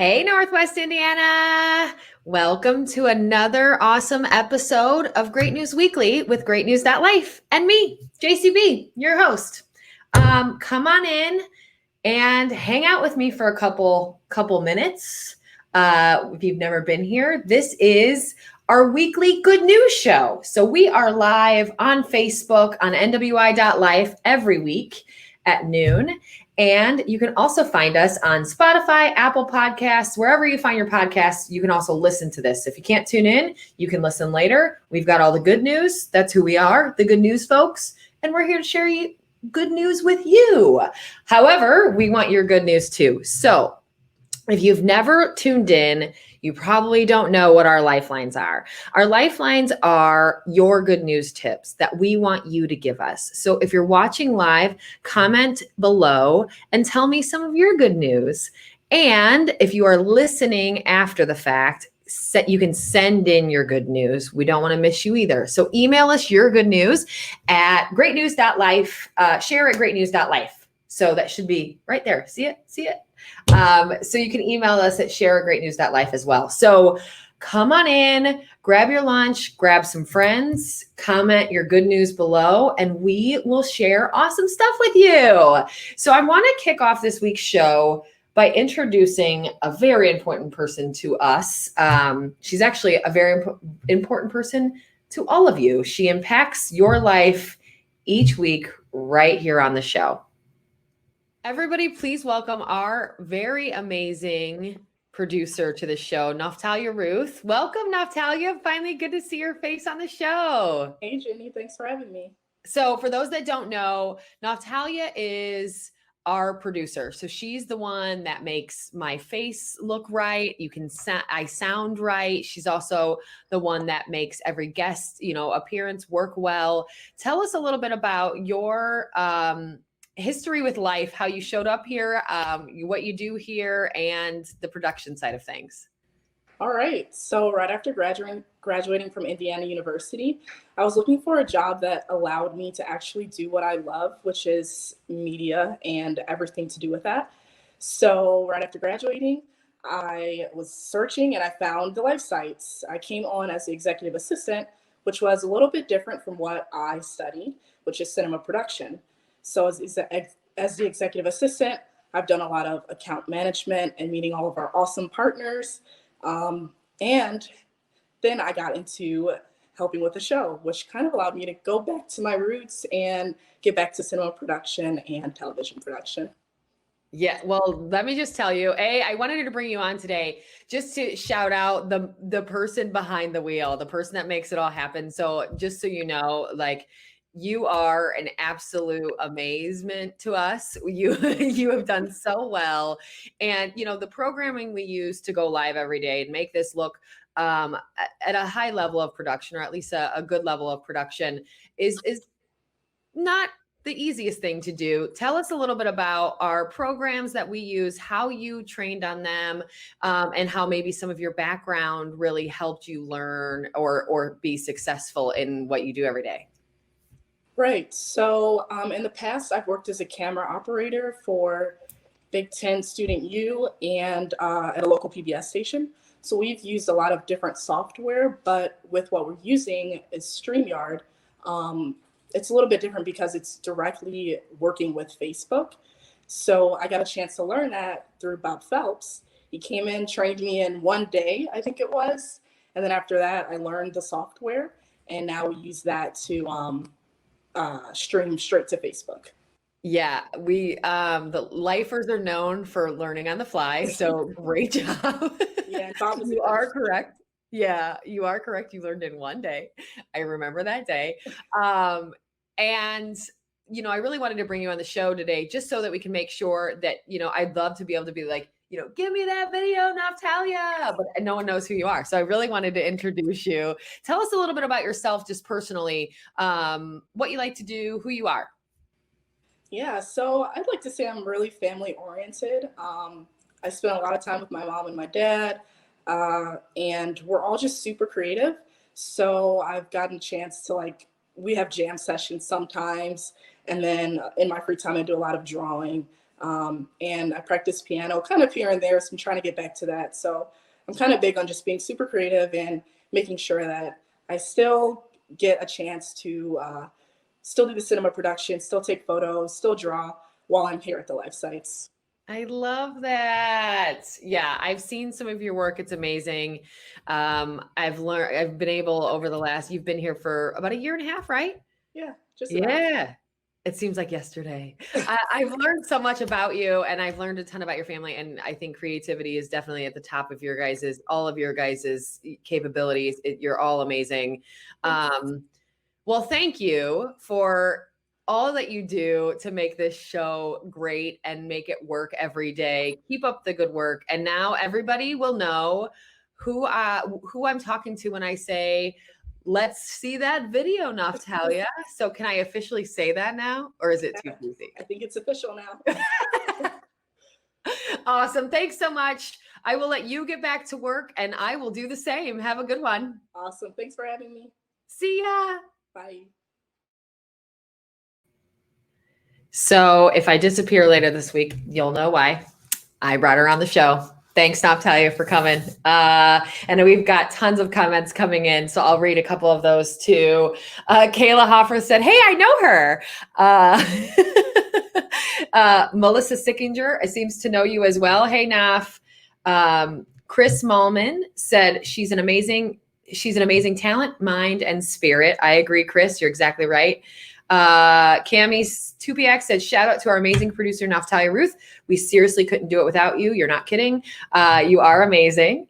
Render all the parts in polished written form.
Hey, Northwest Indiana. Welcome to another awesome episode of Great News Weekly with greatnews.life and me, JCB, your host. Come on in and hang out with me for a couple minutes. If you've never been here, this is our weekly good news show. So we are live on Facebook on NWI.Life every week at noon. And you can also find us on Spotify, Apple Podcasts, wherever you find your podcasts. You can also listen to this. If you can't tune in, you can listen later. We've got all the good news. That's who we are, the good news folks. And we're here to share good news with you. However, we want your good news too. So if you've never tuned in, you probably don't know what our lifelines are. Our lifelines are your good news tips that we want you to give us. So if you're watching live, comment below and tell me some of your good news. And if you are listening after the fact, you can send in your good news. We don't want to miss you either. So email us your good news at greatnews.life, share at greatnews.life. So that should be right there. See it? See it? So you can email us at share@greatnews.life as well. So come on in, grab your lunch, grab some friends, comment your good news below, and we will share awesome stuff with you. So I want to kick off this week's show by introducing a very important person to us. She's actually a very important person to all of you. She impacts your life each week right here on the show. Everybody, please welcome our very amazing producer to the show, Naftalia Ruth. Welcome, Naftalia. Finally, good to see your face on the show. Hey, Jenny. Thanks for having me. So for those that don't know, Naftalia is our producer. So she's the one that makes my face look right. I sound right. She's also the one that makes every guest, appearance work well. Tell us a little bit about your history with life, how you showed up here, what you do here, and the production side of things. All right. So right after graduating from Indiana University, I was looking for a job that allowed me to actually do what I love, which is media and everything to do with that. So right after graduating, I was searching and I found the Life sites. I came on as the executive assistant, which was a little bit different from what I studied, which is cinema production. So as the executive assistant, I've done a lot of account management and meeting all of our awesome partners. And then I got into helping with the show, which kind of allowed me to go back to my roots and get back to cinema production and television production. Yeah, well, let me just tell you, I wanted to bring you on today just to shout out the person behind the wheel, the person that makes it all happen. So just so you know, you are an absolute amazement to us. You have done so well. And the programming we use to go live every day and make this look at a high level of production, or at least a good level of production, is not the easiest thing to do. Tell us a little bit about our programs that we use, how you trained on them, and how maybe some of your background really helped you learn or be successful in what you do every day. Right. So in the past, I've worked as a camera operator for Big Ten Student U and at a local PBS station. So we've used a lot of different software, but with what we're using is StreamYard. It's a little bit different because it's directly working with Facebook. So I got a chance to learn that through Bob Phelps. He came in, trained me in one day, I think it was. And then after that, I learned the software. And now we use that to stream straight to Facebook. Yeah, the lifers are known for learning on the fly. So great job. Yeah, Bob is You are correct. Yeah, you are correct. You learned in one day. I remember that day. And I really wanted to bring you on the show today just so that we can make sure that, I'd love to be able to be like, give me that video, Naftalia, but no one knows who you are. So I really wanted to introduce you. Tell us a little bit about yourself, just personally, what you like to do, who you are. Yeah, so I'd like to say I'm really family oriented. I spend a lot of time with my mom and my dad, and we're all just super creative. So I've gotten a chance to we have jam sessions sometimes. And then in my free time, I do a lot of drawing. And I practice piano kind of here and there, so I'm trying to get back to that. So I'm kind of big on just being super creative and making sure that I still get a chance to still do the cinema production, still take photos, still draw while I'm here at the life sites. I love that. Yeah, I've seen some of your work. It's amazing. I've been able over the last, you've been here for about a year and a half, right? Yeah, just about. Yeah. It seems like yesterday. I've learned so much about you, and I've learned a ton about your family. And I think creativity is definitely at the top of all of your guys's capabilities. You're all amazing. Well, thank you for all that you do to make this show great and make it work every day. Keep up the good work. And now everybody will know who I'm talking to when I say, let's see that video, Naftalia. So can I officially say that now, or is it too easy? I think it's official now. Awesome. Thanks so much. I will let you get back to work, and I will do the same. Have a good one. Awesome. Thanks for having me. See ya. Bye. So if I disappear later this week, you'll know why. I brought her on the show. Thanks, Naftalia, for coming. And we've got tons of comments coming in, so I'll read a couple of those too. Kayla Hoffer said, hey, I know her. Melissa Sickinger seems to know you as well. Hey, Naf. Chris Malman said she's an amazing talent, mind, and spirit. I agree, Chris. You're exactly right. Cami Tupiak said, shout out to our amazing producer, Naftalia Ruth. We seriously couldn't do it without you. You're not kidding. You are amazing.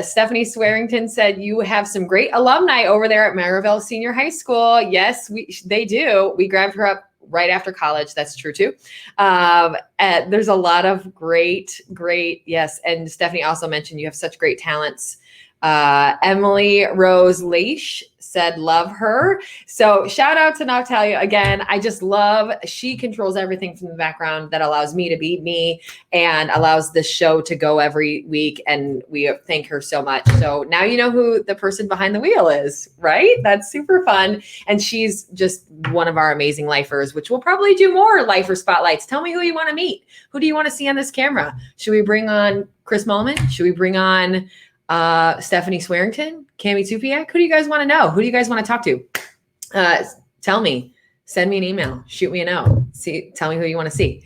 Stephanie Swearington said, you have some great alumni over there at Maryville Senior High School. Yes, they do. We grabbed her up right after college. That's true too. There's a lot of great, yes. And Stephanie also mentioned you have such great talents. Emily Rose Leish said, love her. So shout out to Natalia again. I just love, she controls everything from the background that allows me to be me and allows this show to go every week. And we thank her so much. So now you know who the person behind the wheel is, right? That's super fun. And she's just one of our amazing lifers, which we'll probably do more lifer spotlights. Tell me who you want to meet. Who do you want to see on this camera? Should we bring on Chris Mullman? Should we bring on Stephanie Swearington, Cami Tupiak? Who do you guys want to know? Who do you guys want to talk to? Tell me, send me an email, shoot me a note, tell me who you want to see.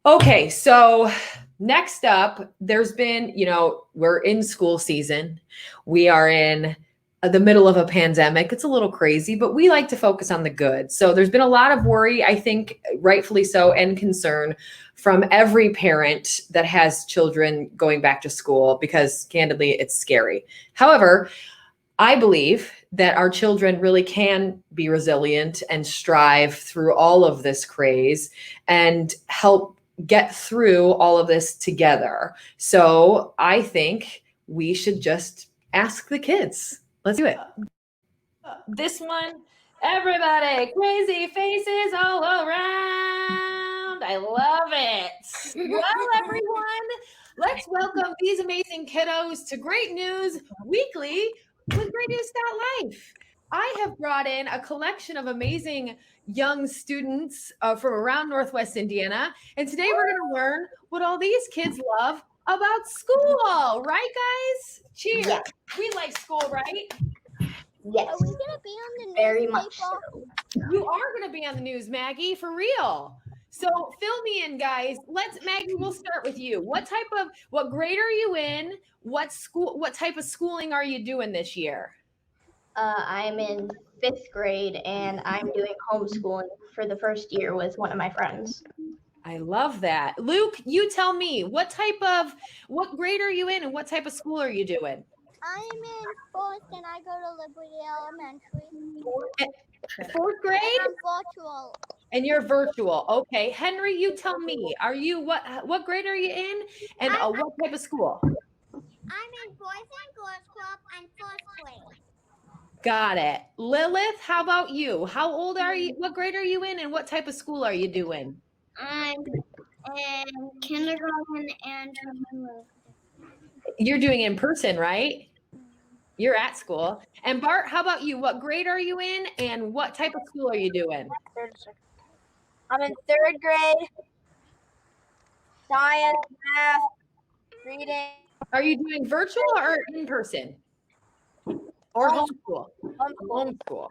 Okay. So next up, there's been, we're in school season. We are in the middle of a pandemic. It's a little crazy, but we like to focus on the good. So there's been a lot of worry, I think rightfully so, and concern from every parent that has children going back to school, because candidly, it's scary. However, I believe that our children really can be resilient and strive through all of this craze and help get through all of this together. So I think we should just ask the kids. Let's do it. This one, everybody, crazy faces all around. I love it. Well, everyone, let's welcome these amazing kiddos to Great News Weekly with GreatNews.Life. I have brought in a collection of amazing young students from around Northwest Indiana. And today we're going to learn what all these kids love about school. Right, guys? Cheers. Yeah. We like school, right? Yes. Are we going to be on the news? Very much so. You are going to be on the news, Maggie, for real. So fill me in, guys. Maggie, we'll start with you. What grade are you in? What type of schooling are you doing this year? I'm in 5th grade and I'm doing homeschooling for the first year with one of my friends. I love that. Luke, you tell me, what grade are you in and what type of school are you doing? I'm in 4th and I go to Liberty Elementary. 4th grade? And I'm virtual. And you're virtual. Okay. Henry, you tell me, what grade are you in and what type of school? I'm in Boys and Girls Club and 4th grade. Got it. Lilith, how about you? How old are you? What grade are you in and what type of school are you doing? I'm in kindergarten and you're doing in person, right? You're at school. And Bart, how about you? What grade are you in and what type of school are you doing? I'm in 3rd grade science, math, reading, Are you doing virtual or in person? Or homeschool? Homeschool.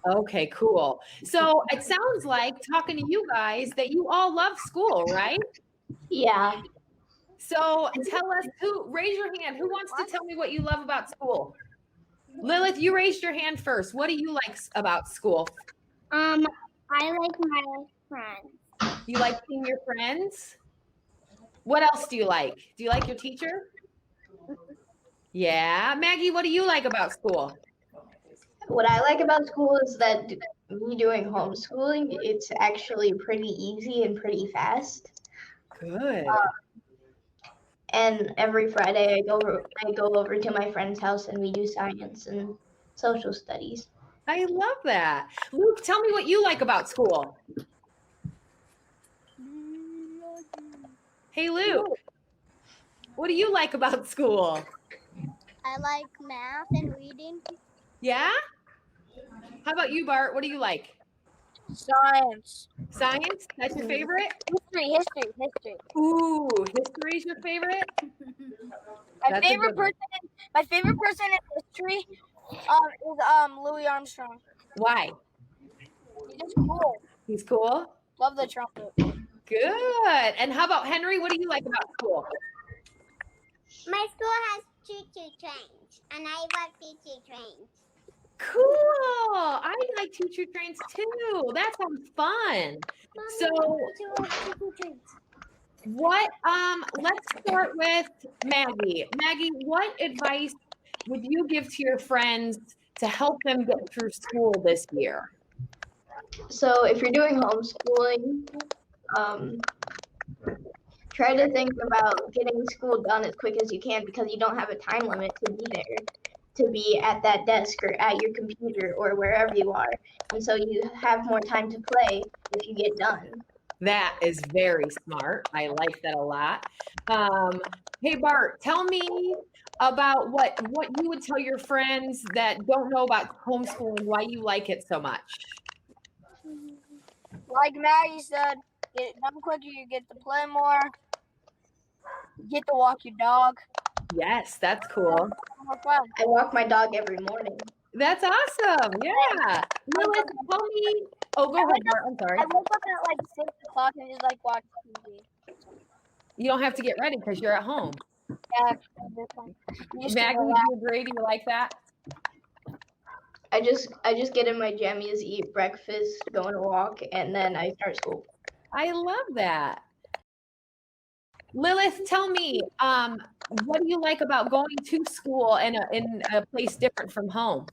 Okay, cool. So it sounds like talking to you guys that you all love school, right? Yeah. So tell us raise your hand. Who wants to tell me what you love about school? Lilith, you raised your hand first. What do you like about school? I like my friends. You like seeing your friends? What else do you like? Do you like your teacher? Yeah. Maggie, what do you like about school? What I like about school is that me doing homeschooling, it's actually pretty easy and pretty fast. Good. And every Friday I go over to my friend's house and we do science and social studies. I love that. Luke, tell me what you like about school. Hey, Luke, what do you like about school? I like math and reading. Yeah? How about you, Bart? What do you like? science, Science? That's your favorite? history. Ooh, history is your favorite? My That's a favorite good one. person in history is Louis Armstrong. Why? He's just cool. He's cool? Love the trumpet. Good. And how about Henry? What do you like about school? My school has choo-choo trains, and I love choo-choo trains. Cool. I like choo-choo trains too. That sounds fun. So let's start with Maggie. Maggie, what advice would you give to your friends to help them get through school this year? So if you're doing homeschooling, try to think about getting school done as quick as you can because you don't have a time limit to be there, to be at that desk or at your computer or wherever you are. And so you have more time to play if you get done. That is very smart. I like that a lot. Hey, Bart, tell me about what you would tell your friends that don't know about homeschooling, why you like it so much. Like Maggie said, get it done quicker, you get to play more, you get to walk your dog. Yes, that's cool. More fun. I walk my dog every morning. That's awesome. Yeah. Lilith, tell me. Oh, go ahead, Bart. I'm sorry. I wake up at like 6 o'clock and just like watch TV. You don't have to get ready because you're at home. Yeah, this one. You just Maggie, get do relaxed. you agree? Do you like that? I just get in my jammies, eat breakfast, go on a walk, and then I start school. I love that. Lilith, tell me, what do you like about going to school in a place different from home?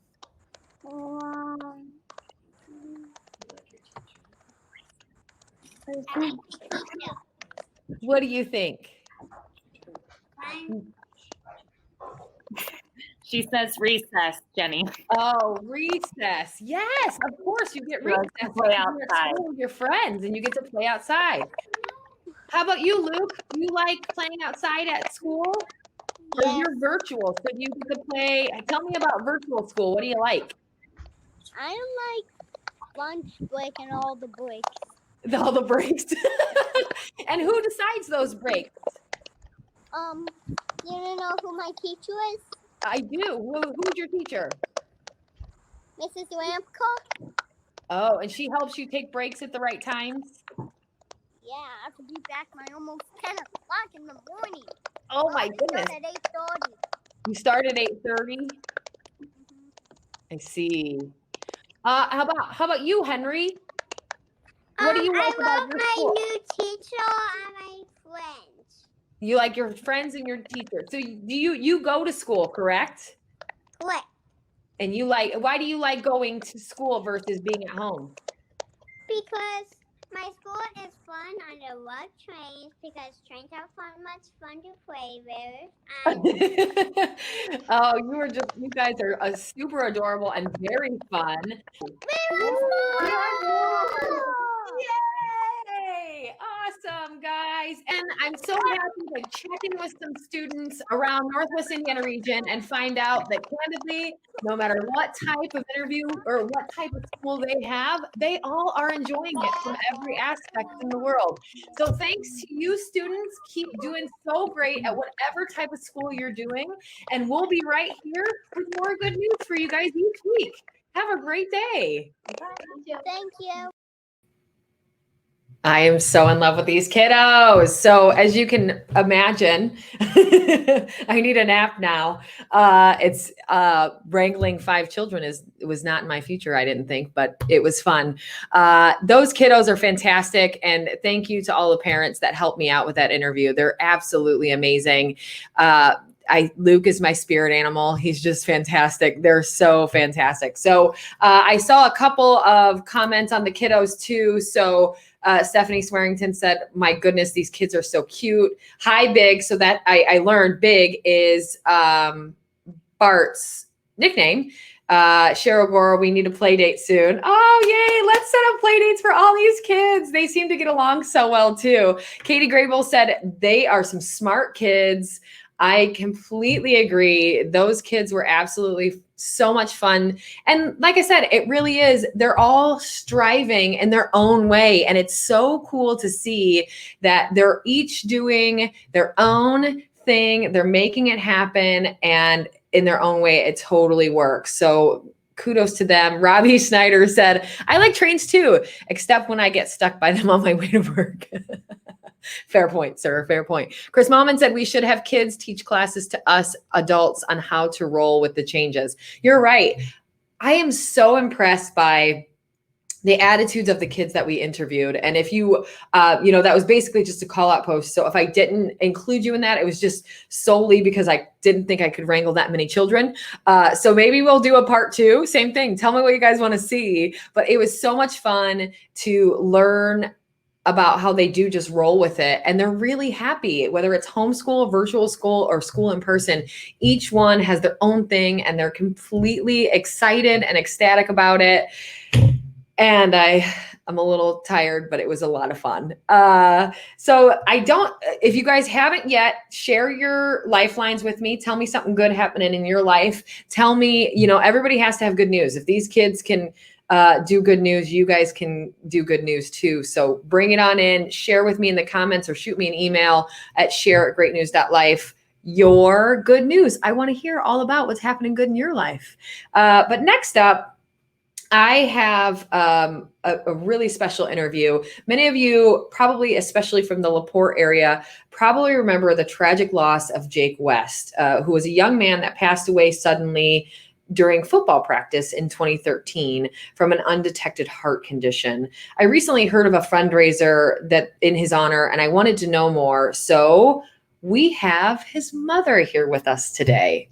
What do you think? She says recess, Jenny. Oh, recess. Yes, of course you get recess. to play You're at outside. school with your friends and you get to play outside. How about you, Luke? Do you like playing outside at school? Or Yes. you're virtual, so you get to play. Tell me about virtual school. What do you like? I like lunch break and all the breaks. All the breaks. And who decides those breaks? You don't know who my teacher is? I do. Who's your teacher? Mrs. Lampco? Oh, and she helps you take breaks at the right times? Yeah, I have to be back by almost 10 o'clock in the morning. Oh my goodness. At 8:30. You start at 8:30? I see. How about you, Henry? What do you like about your school? I love my new teacher and my friends. You like your friends and your teacher. So do you go to school, correct? What? And why do you like going to school versus being at home? Because my school is fun and I love trains because trains are much fun to play with. And Oh, you guys are super adorable and very fun. Yay! Awesome, guys. And I'm so happy to check in with some students around Northwest Indiana region and find out that candidly, no matter what type of interview or what type of school they have, they all are enjoying it from every aspect in the world. So thanks to you students, keep doing so great at whatever type of school you're doing. And we'll be right here with more good news for you guys each week. Have a great day. Thank you. I am so in love with these kiddos. So as you can imagine, I need a nap now. It's wrangling 5 children was not in my future, I didn't think, but it was fun. Those kiddos are fantastic. And thank you to all the parents that helped me out with that interview. They're absolutely amazing. Luke is my spirit animal. He's just fantastic. They're so fantastic. So I saw a couple of comments on the kiddos too. So Stephanie Swearington said, my goodness, these kids are so cute. Hi, Big. So that I learned Big is Bart's nickname. Cheryl Gore, we need a play date soon. Oh, yay. Let's set up play dates for all these kids. They seem to get along so well too. Katie Grable said they are some smart kids. I completely agree. Those kids were absolutely so much fun. And like I said, it really is. They're all striving in their own way. And it's so cool to see that they're each doing their own thing. They're making it happen. And in their own way, it totally works. So kudos to them. Robbie Snyder said, I like trains too, except when I get stuck by them on my way to work. Fair point, sir. Fair point. Chris Malman said we should have kids teach classes to us adults on how to roll with the changes. You're right. I am so impressed by the attitudes of the kids that we interviewed. And if you, that was basically just a call out post. So if I didn't include you in that, it was just solely because I didn't think I could wrangle that many children. So maybe we'll do a part 2. Same thing. Tell me what you guys want to see. But it was so much fun to learn about how they do just roll with it. And they're really happy, whether it's homeschool, virtual school, or school in person. Each one has their own thing and they're completely excited and ecstatic about it. And I'm a little tired, but it was a lot of fun. So if you guys haven't yet, share your lifelines with me. Tell me something good happening in your life. Tell me, everybody has to have good news. If these kids can do good news, you guys can do good news too. So bring it on in, share with me in the comments or shoot me an email at share@greatnews.life. Your good news. I want to hear all about what's happening good in your life. But next up, I have a really special interview. Many of you, probably especially from the LaPorte area, probably remember the tragic loss of Jake West, who was a young man that passed away suddenly during football practice in 2013 from an undetected heart condition. I recently heard of a fundraiser that in his honor, and I wanted to know more. So we have his mother here with us today.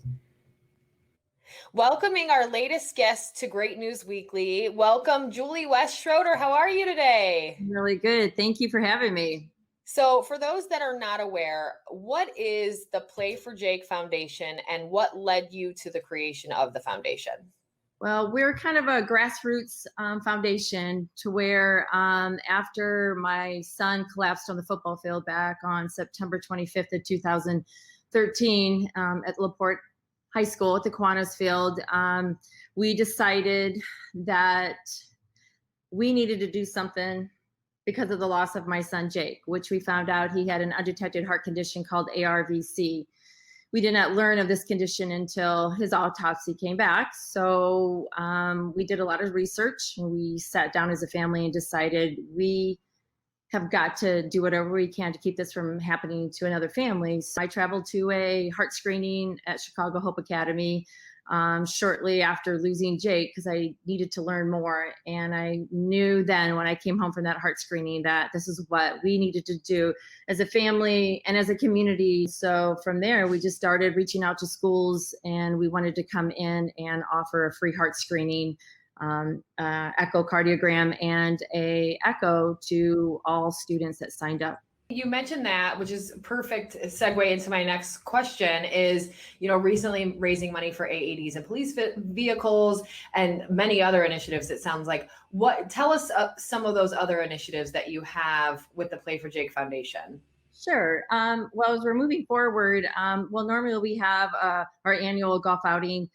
Welcoming our latest guest to Great News Weekly. Welcome, Julie West Schroeder. How are you today? Really good. Thank you for having me. So for those that are not aware, what is the Play for Jake Foundation and what led you to the creation of the foundation? Well, we're kind of a grassroots foundation to where after my son collapsed on the football field back on September 25th of 2013 at LaPorte High School at the Kiwanis Field, we decided that we needed to do something because of the loss of my son, Jake, which we found out he had an undetected heart condition called ARVC. We did not learn of this condition until his autopsy came back. So we did a lot of research. We sat down as a family and decided we have got to do whatever we can to keep this from happening to another family. So I traveled to a heart screening at Chicago Hope Academy shortly after losing Jake because I needed to learn more. And I knew then when I came home from that heart screening that this is what we needed to do as a family and as a community. So from there, we just started reaching out to schools and we wanted to come in and offer a free heart screening, echocardiogram and a echo to all students that signed up. You mentioned that, which is a perfect segue into my next question is, recently raising money for AEDs and police vehicles and many other initiatives, it sounds like. Tell us some of those other initiatives that you have with the Play for Jake Foundation. Sure. Well, as we're moving forward, normally we have our annual golf outing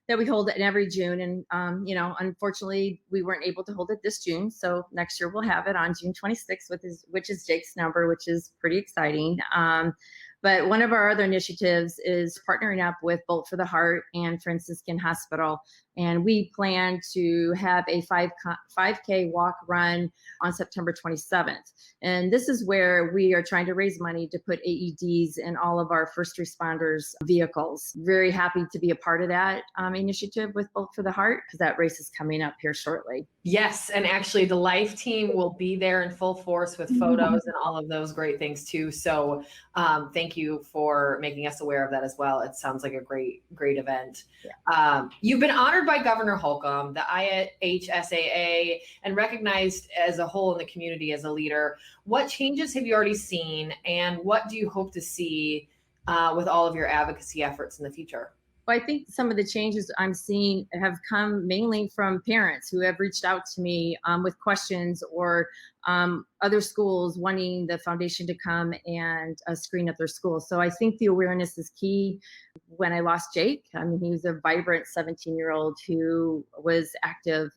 that we hold in every June. And, unfortunately, we weren't able to hold it this June. So next year we'll have it on June 26th, which is Jake's number, which is pretty exciting. But one of our other initiatives is partnering up with Bolt for the Heart and Franciscan Hospital. And we plan to have a 5K walk run on September 27th. And this is where we are trying to raise money to put AEDs in all of our first responders' vehicles. Very happy to be a part of that initiative with Bolt for the Heart, because that race is coming up here shortly. Yes, and actually the Life team will be there in full force with photos and all of those great things too. So thank you for making us aware of that as well. It sounds like a great event. Yeah. You've been honored by Governor Holcomb, the IHSAA, and recognized as a whole in the community as a leader. What changes have you already seen, and what do you hope to see with all of your advocacy efforts in the future? Well, I think some of the changes I'm seeing have come mainly from parents who have reached out to me with questions, or other schools wanting the foundation to come and screen at their school. So I think the awareness is key. When I lost Jake, he was a vibrant 17-year-old who was active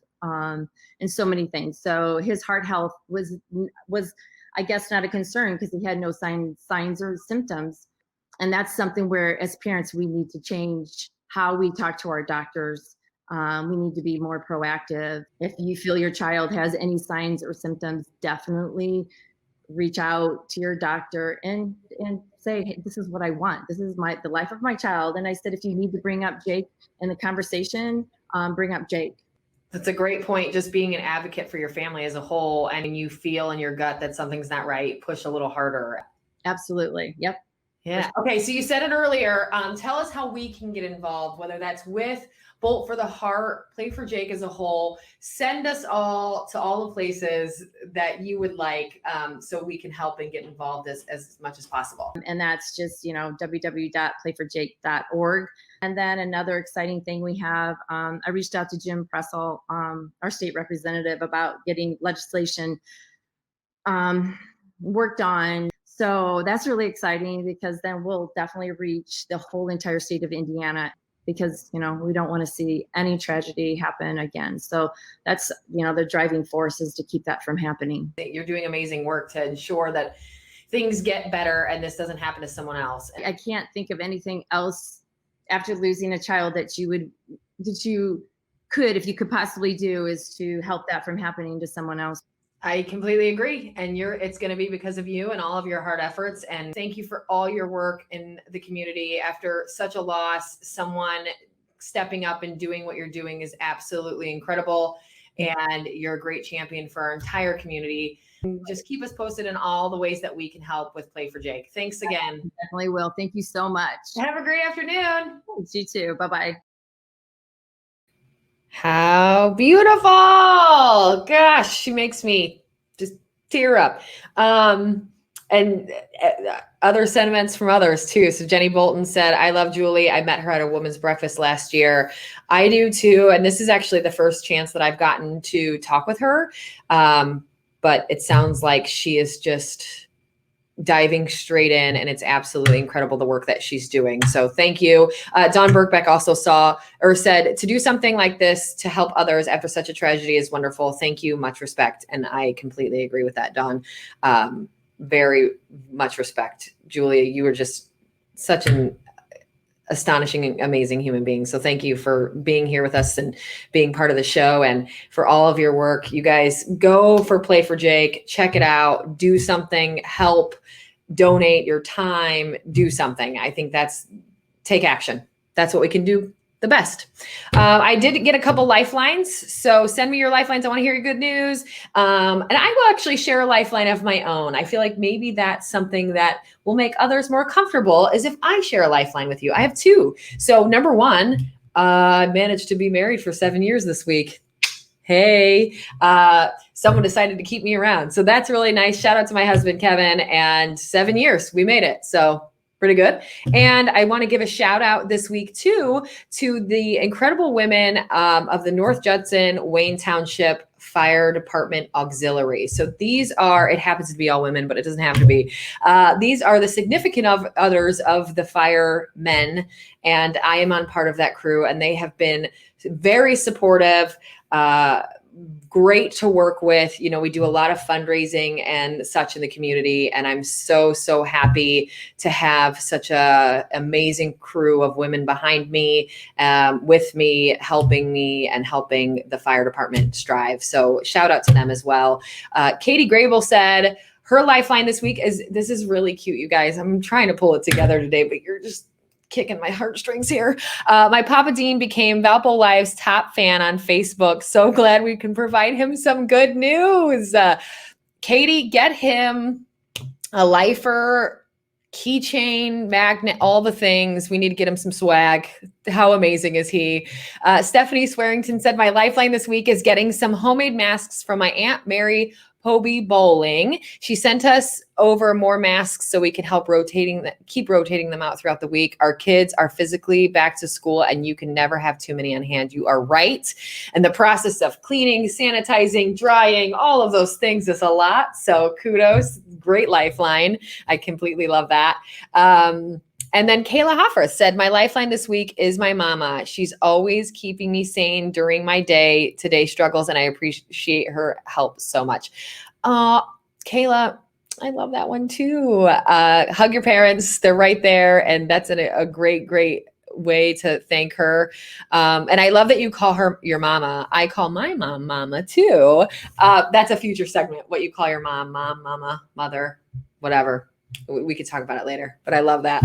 in so many things. So his heart health was I guess not a concern, because he had no signs or symptoms. And that's something where, as parents, we need to change how we talk to our doctors. We need to be more proactive. If you feel your child has any signs or symptoms, definitely reach out to your doctor and say, hey, this is what I want. This is the life of my child. And I said, if you need to bring up Jake in the conversation, bring up Jake. That's a great point. Just being an advocate for your family as a whole, and you feel in your gut that something's not right, push a little harder. Absolutely. Yep. Yeah. Okay. So you said it earlier. Tell us how we can get involved, whether that's with Bolt for the Heart, Play for Jake as a whole. Send us all to all the places that you would like, so we can help and get involved as much as possible. And that's just, www.playforjake.org. And then another exciting thing we have, I reached out to Jim Pressel, our state representative, about getting legislation worked on. So that's really exciting, because then we'll definitely reach the whole entire state of Indiana, because, we don't want to see any tragedy happen again. So that's, the driving force is to keep that from happening. You're doing amazing work to ensure that things get better and this doesn't happen to someone else. I can't think of anything else after losing a child that you could, if you could possibly do, is to help that from happening to someone else. I completely agree. And it's going to be because of you and all of your hard efforts. And thank you for all your work in the community. After such a loss, someone stepping up and doing what you're doing is absolutely incredible. And you're a great champion for our entire community. Just keep us posted in all the ways that we can help with Play for Jake. Thanks again. Definitely will. Thank you so much. Have a great afternoon. You too. Bye-bye. How beautiful. Gosh, she makes me just tear up. And other sentiments from others too. So Jenny Bolton said, I love Julie. I met her at a women's breakfast last year. I do too. And this is actually the first chance that I've gotten to talk with her. But it sounds like she is just diving straight in, and it's absolutely incredible the work that she's doing. So thank you. Don Birkbeck also said, to do something like this to help others after such a tragedy is wonderful. Thank you. Much respect. And I completely agree with that, Don. Very much respect. Julia, you were just such an astonishing, amazing human being. So thank you for being here with us and being part of the show, and for all of your work. You guys go for Play for Jake, check it out, do something, help, donate your time, do something. I think take action. That's what we can do the best. I did get a couple lifelines. So send me your lifelines. I want to hear your good news. And I will actually share a lifeline of my own. I feel like maybe that's something that will make others more comfortable, is if I share a lifeline with you. I have two. So number one, I managed to be married for 7 years this week. Hey, someone decided to keep me around. So that's really nice. Shout out to my husband, Kevin, and 7 years, we made it. So pretty good. And I want to give a shout out this week too to the incredible women of the North Judson Wayne Township Fire Department Auxiliary. So these are, it happens to be all women, but it doesn't have to be. These are the significant others of the firemen, and I am on part of that crew, and they have been very supportive, great to work with. You know, we do a lot of fundraising and such in the community, and I'm so, so happy to have such a amazing crew of women behind me, with me, helping the fire department strive. So shout out to them as well. Katie Grable said her lifeline this week this is really cute, you guys. I'm trying to pull it together today, but you're just kicking my heartstrings here. My Papa Dean became Valpo.Life's top fan on Facebook. So glad we can provide him some good news. Katie, get him a lifer, keychain, magnet, all the things. We need to get him some swag. How amazing is he? Stephanie Swearington said, my lifeline this week is getting some homemade masks from my Aunt Mary Hobie Bowling. She sent us over more masks so we can help keep rotating them out throughout the week. Our kids are physically back to school, and you can never have too many on hand. You are right. And the process of cleaning, sanitizing, drying, all of those things is a lot. So kudos, great lifeline. I completely love that. And then Kayla Hoffer said, my lifeline this week is my mama. She's always keeping me sane during my day-to-day struggles, and I appreciate her help so much. Kayla, I love that one too. Hug your parents. They're right there. And that's a great, great way to thank her. And I love that you call her your mama. I call my mom mama too. That's a future segment. What you call your mom, mama, mother, whatever. We could talk about it later, but I love that.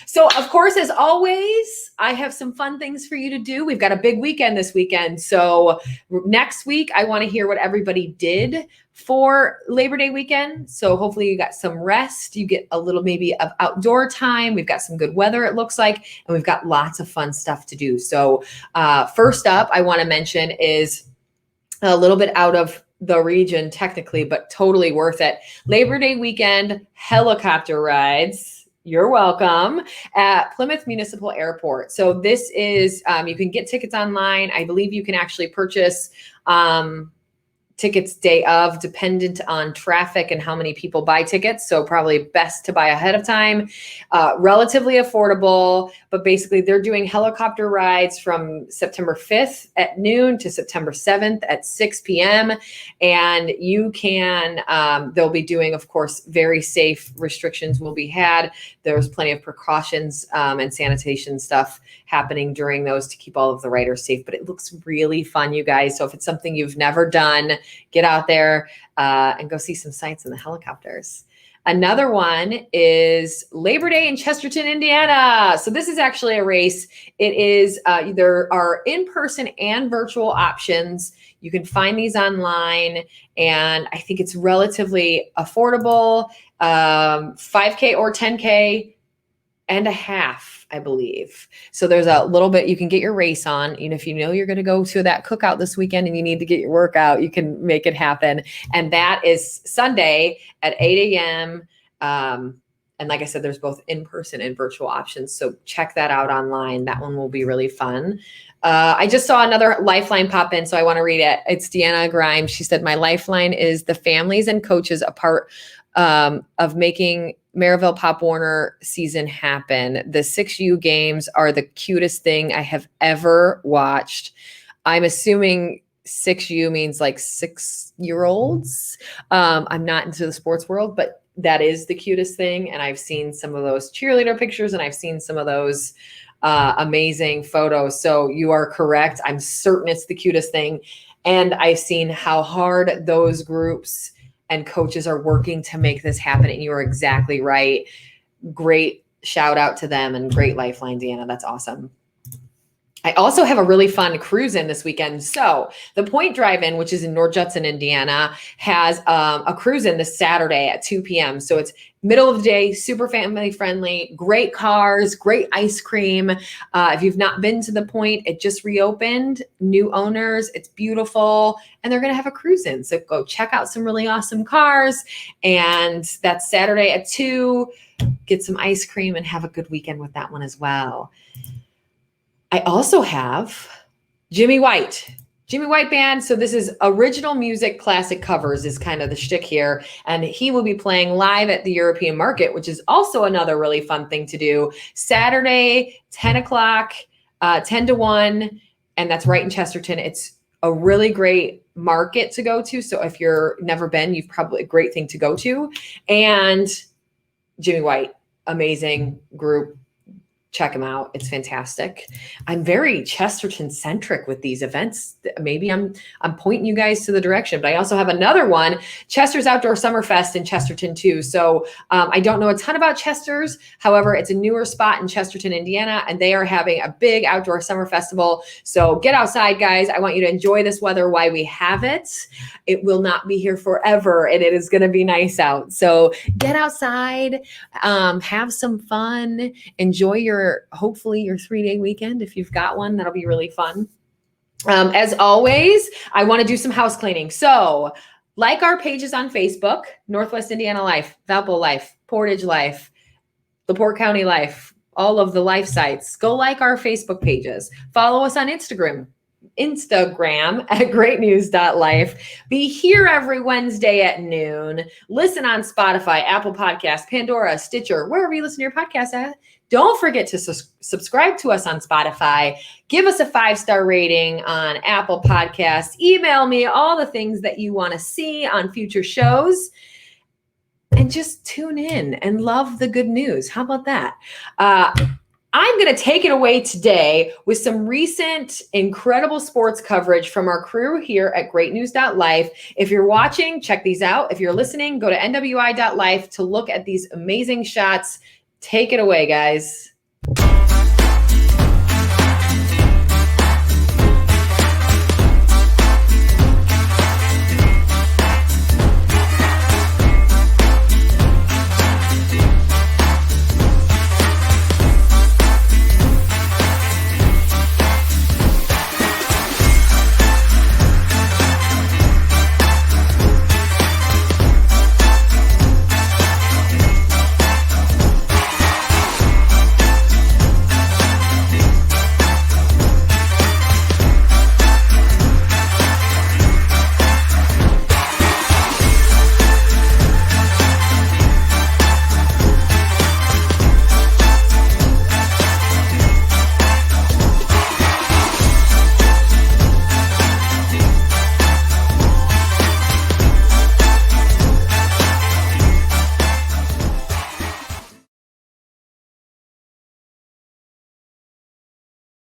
So of course, as always, I have some fun things for you to do. We've got a big weekend this weekend. So next week, I want to hear what everybody did for Labor Day weekend. So hopefully you got some rest. You get a little maybe of outdoor time. We've got some good weather, it looks like, and we've got lots of fun stuff to do. So first up, I want to mention is a little bit out of the region technically, but totally worth it. Labor Day weekend helicopter rides. You're welcome, at Plymouth Municipal Airport. So this is, you can get tickets online. I believe you can actually purchase tickets day of, dependent on traffic and how many people buy tickets. So probably best to buy ahead of time. Relatively affordable, but basically they're doing helicopter rides from September 5th at noon to September 7th at 6 p.m. And you can, they'll be doing, of course, very safe restrictions will be had. There's plenty of precautions and sanitation stuff happening during those to keep all of the riders safe, but it looks really fun, you guys. So if it's something you've never done, get out there and go see some sights in the helicopters. Another one is Labor Day in Chesterton, Indiana. So this is actually a race. It is, there are in-person and virtual options. You can find these online, and I think it's relatively affordable, 5K or 10K and a half, I believe. So there's a little bit, you can get your race on. And if you know you're going to go to that cookout this weekend and you need to get your workout, you can make it happen. And that is Sunday at 8 a.m. And like I said, there's both in-person and virtual options. So check that out online. That one will be really fun. I just saw another lifeline pop in, so I want to read it. It's Deanna Grimes. She said, my lifeline is the families and coaches a part of making Maryville Pop Warner season happen. The 6U games are the cutest thing I have ever watched. I'm assuming 6U means like 6-year-olds. I'm not into the sports world, but that is the cutest thing. And I've seen some of those cheerleader pictures, and I've seen some of those amazing photos. So you are correct. I'm certain it's the cutest thing. And I've seen how hard those groups and coaches are working to make this happen. And you are exactly right. Great shout out to them, and great lifeline, Deanna. That's awesome. I also have a really fun cruise in this weekend. So the Point Drive-In, which is in North Judson, Indiana, has a cruise in this Saturday at 2 p.m. So it's middle of the day, super family friendly, great cars, great ice cream. If you've not been to the Point, it just reopened, new owners, it's beautiful, and they're going to have a cruise in. So go check out some really awesome cars. And that's Saturday at 2. Get some ice cream and have a good weekend with that one as well. I also have Jimmy White. Jimmy White Band. So this is original music, classic covers is kind of the shtick here. And he will be playing live at the European Market, which is also another really fun thing to do. Saturday, 10 o'clock, 10 to 1. And that's right in Chesterton. It's a really great market to go to. So if you're never been, you've probably a great thing to go to. And Jimmy White, amazing group. Check them out. It's fantastic. I'm very Chesterton centric with these events. Maybe I'm pointing you guys to the direction, but I also have another one, Chester's Outdoor Summerfest in Chesterton too. So I don't know a ton about Chester's. However, it's a newer spot in Chesterton, Indiana, and they are having a big outdoor summer festival. So get outside, guys. I want you to enjoy this weather while we have it. It will not be here forever, and it is going to be nice out. So get outside, have some fun, enjoy hopefully your 3-day weekend. If you've got one, that'll be really fun. As always, I want to do some house cleaning. So like our pages on Facebook, Northwest Indiana Life, Valpo.Life, Portage.Life, LaPorteCounty.Life, all of the life sites. Go like our Facebook pages. Follow us on Instagram at greatnews.life. Be here every Wednesday at noon. Listen on Spotify, Apple Podcasts, Pandora, Stitcher, wherever you listen to your podcast at. Don't forget to subscribe to us on Spotify. Give us a 5-star rating on Apple Podcasts. Email me all the things that you want to see on future shows. And just tune in and love the good news. How about that? I'm going to take it away today with some recent incredible sports coverage from our crew here at greatnews.life. If you're watching, check these out. If you're listening, go to NWI.Life to look at these amazing shots. Take it away, guys.